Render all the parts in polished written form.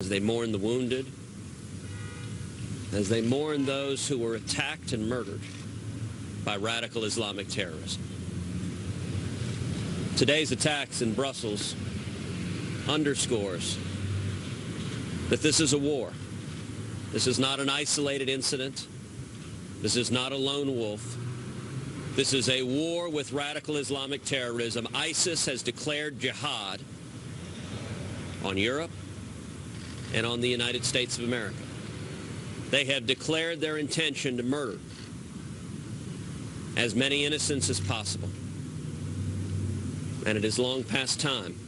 as they mourn the wounded, as they mourn those who were attacked and murdered by radical Islamic terrorism. Today's attacks in Brussels underscores that this is a war. This is not an isolated incident. This is not a lone wolf. This is a war with radical Islamic terrorism. ISIS has declared jihad on Europe and on the United States of America. They have declared their intention to murder as many innocents as possible. And it is long past time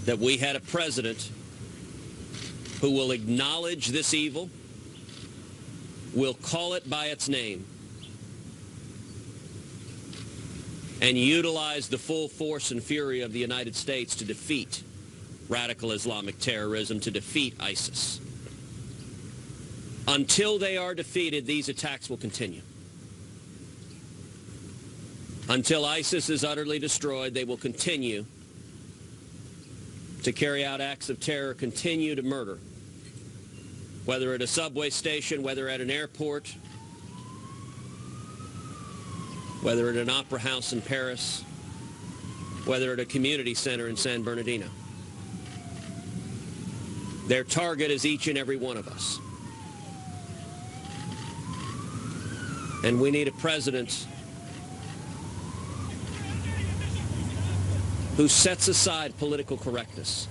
that we had a president who will acknowledge this evil, will call it by its name, and utilize the full force and fury of the United States to defeat radical Islamic terrorism, to defeat ISIS. Until they are defeated, these attacks will continue. Until ISIS is utterly destroyed, they will continue to carry out acts of terror, continue to murder, whether at a subway station, whether at an airport, whether at an opera house in Paris, whether at a community center in San Bernardino. Their target is each and every one of us. And we need a president who sets aside political correctness.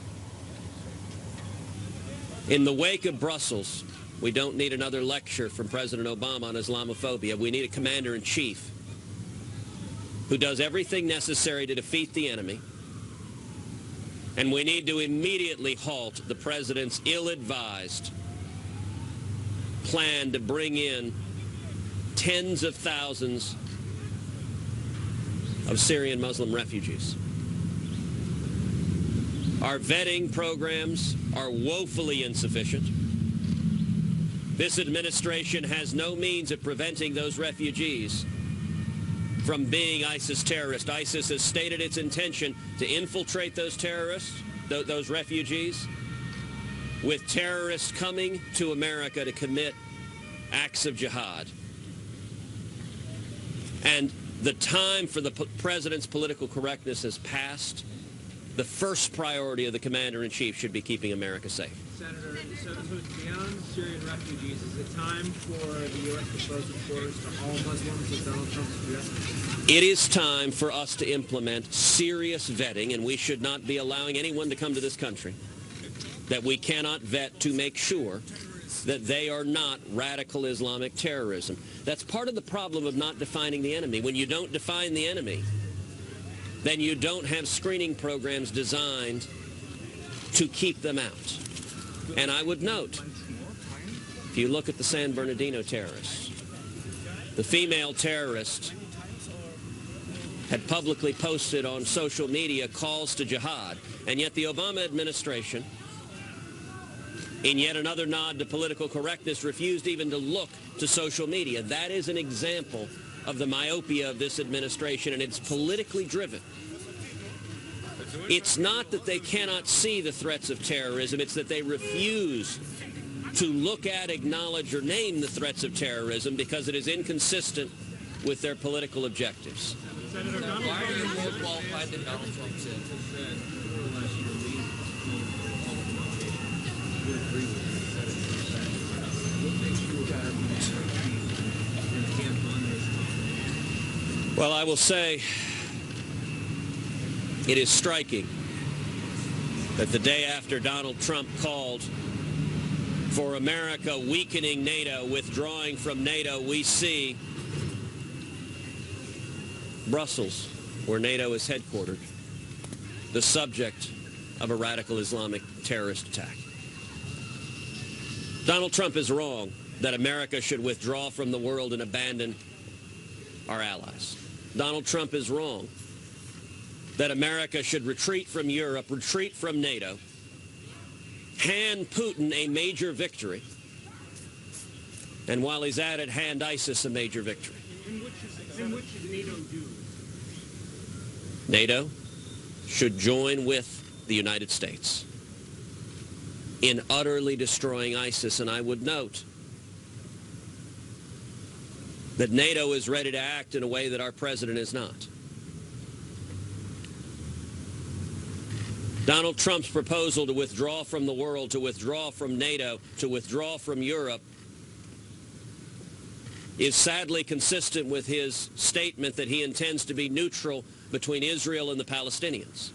In the wake of Brussels, we don't need another lecture from President Obama on Islamophobia. We need a commander-in-chief who does everything necessary to defeat the enemy. And we need to immediately halt the president's ill-advised plan to bring in tens of thousands of Syrian Muslim refugees. Our vetting programs are woefully insufficient. This administration has no means of preventing those refugees from being ISIS terrorists. ISIS has stated its intention to infiltrate those terrorists, those refugees, with terrorists coming to America to commit acts of jihad. And the time for the president's political correctness has passed. The first priority of the commander-in-chief should be keeping America safe. Senator, so beyond Syrian refugees, is it time for the U.S. to close its borders to all Muslims as Donald Trump suggested? It is time for us to implement serious vetting, and we should not be allowing anyone to come to this country that we cannot vet to make sure that they are not radical Islamic terrorism. That's part of the problem of not defining the enemy. When you don't define the enemy, then you don't have screening programs designed to keep them out. And I would note, if you look at the San Bernardino terrorists, the female terrorist had publicly posted on social media calls to jihad, and yet the Obama administration, in yet another nod to political correctness, refused even to look to social media. That is an example of the myopia of this administration, and it's politically driven. It's not that they cannot see the threats of terrorism, it's that they refuse to look at, acknowledge, or name the threats of terrorism because it is inconsistent with their political objectives. Senator, why are you more qualified than Donald Trump said? Well, I will say it is striking that the day after Donald Trump called for America weakening NATO, withdrawing from NATO, we see Brussels, where NATO is headquartered, the subject of a radical Islamic terrorist attack. Donald Trump is wrong that America should withdraw from the world and abandon our allies. Donald Trump is wrong that America should retreat from Europe, retreat from NATO, hand Putin a major victory, and while he's at it, hand ISIS a major victory. And what should NATO do? NATO should join with the United States in utterly destroying ISIS. And I would note that NATO is ready to act in a way that our president is not. Donald Trump's proposal to withdraw from the world, to withdraw from NATO, to withdraw from Europe is sadly consistent with his statement that he intends to be neutral between Israel and the Palestinians.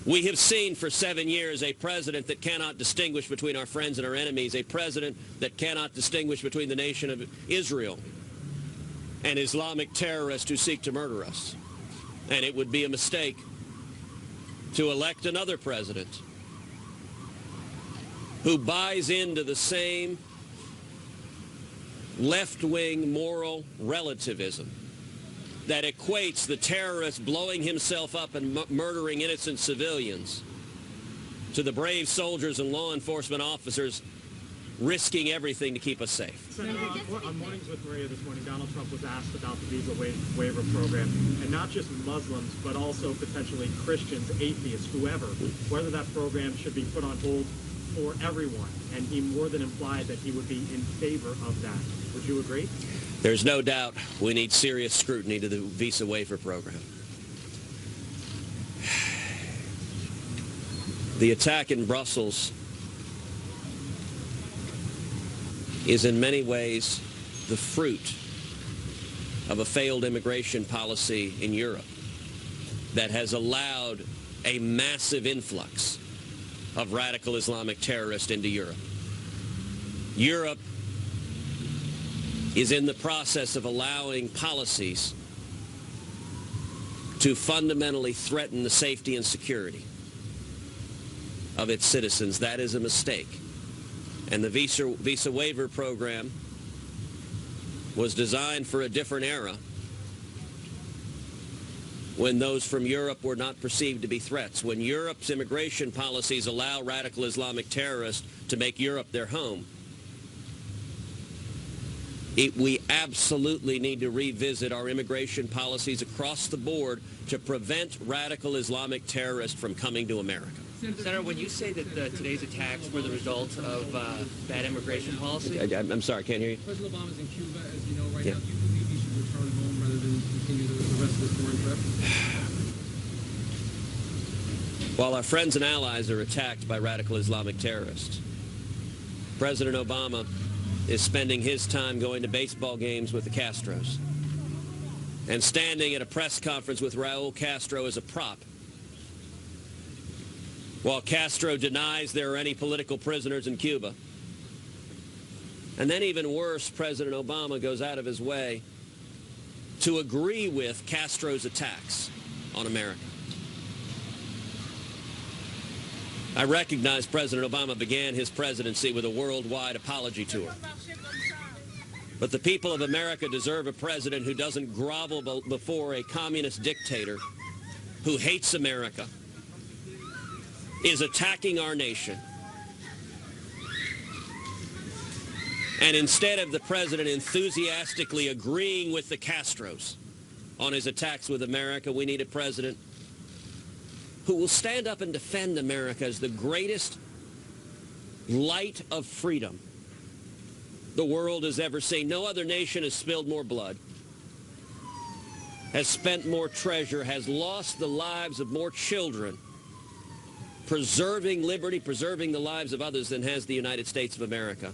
We have seen for 7 years a president that cannot distinguish between our friends and our enemies, a president that cannot distinguish between the nation of Israel and Islamic terrorists who seek to murder us. And it would be a mistake to elect another president who buys into the same left-wing moral relativism that equates the terrorist blowing himself up and murdering innocent civilians to the brave soldiers and law enforcement officers risking everything to keep us safe. Senator, on Mornings with Maria this morning, Donald Trump was asked about the visa waiver program, and not just Muslims, but also potentially Christians, atheists, whoever, whether that program should be put on hold for everyone. And he more than implied that he would be in favor of that. Would you agree? There's no doubt we need serious scrutiny to the visa waiver program. The attack in Brussels is in many ways the fruit of a failed immigration policy in Europe that has allowed a massive influx of radical Islamic terrorists into Europe. Europe is in the process of allowing policies to fundamentally threaten the safety and security of its citizens. That is a mistake. And the visa waiver program was designed for a different era when those from Europe were not perceived to be threats. When Europe's immigration policies allow radical Islamic terrorists to make Europe their home, we absolutely need to revisit our immigration policies across the board to prevent radical Islamic terrorists from coming to America. Senator, when you say that today's attacks were the result of bad immigration policy? I'm sorry, I can't hear you. President Obama's in Cuba, as you know, right now. Do you believe he should return home rather than continue the rest of his foreign trip? While our friends and allies are attacked by radical Islamic terrorists, President Obama is spending his time going to baseball games with the Castros and standing at a press conference with Raul Castro as a prop, while Castro denies there are any political prisoners in Cuba. And then even worse, President Obama goes out of his way to agree with Castro's attacks on America. I recognize President Obama began his presidency with a worldwide apology tour. But the people of America deserve a president who doesn't grovel before a communist dictator who hates America, is attacking our nation. And instead of the president enthusiastically agreeing with the Castros on his attacks with America, we need a president who will stand up and defend America as the greatest light of freedom the world has ever seen. No other nation has spilled more blood, has spent more treasure, has lost the lives of more children, preserving liberty, preserving the lives of others than has the United States of America.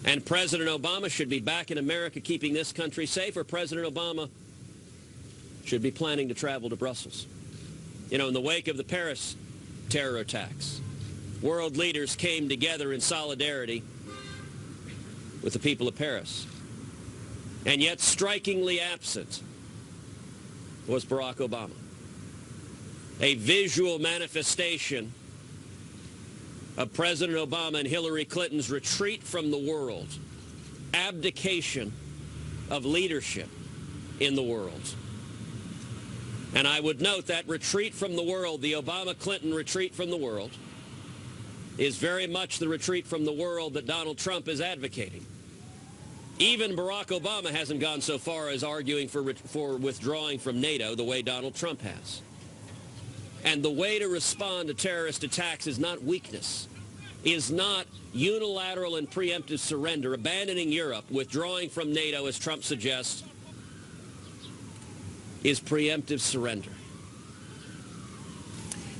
And President Obama should be back in America keeping this country safe, or President Obama should be planning to travel to Brussels. You know, in the wake of the Paris terror attacks, world leaders came together in solidarity with the people of Paris. And yet strikingly absent was Barack Obama. A visual manifestation of President Obama and Hillary Clinton's retreat from the world, abdication of leadership in the world. And I would note that retreat from the world, the Obama-Clinton retreat from the world, is very much the retreat from the world that Donald Trump is advocating. Even Barack Obama hasn't gone so far as arguing for withdrawing from NATO the way Donald Trump has. And the way to respond to terrorist attacks is not weakness, is not unilateral and preemptive surrender, abandoning Europe, withdrawing from NATO, as Trump suggests, is preemptive surrender.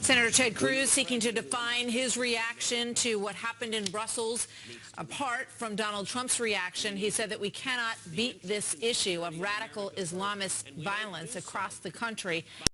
Senator Ted Cruz seeking to define his reaction to what happened in Brussels. Apart from Donald Trump's reaction, he said that we cannot beat this issue of radical Islamist violence across the country.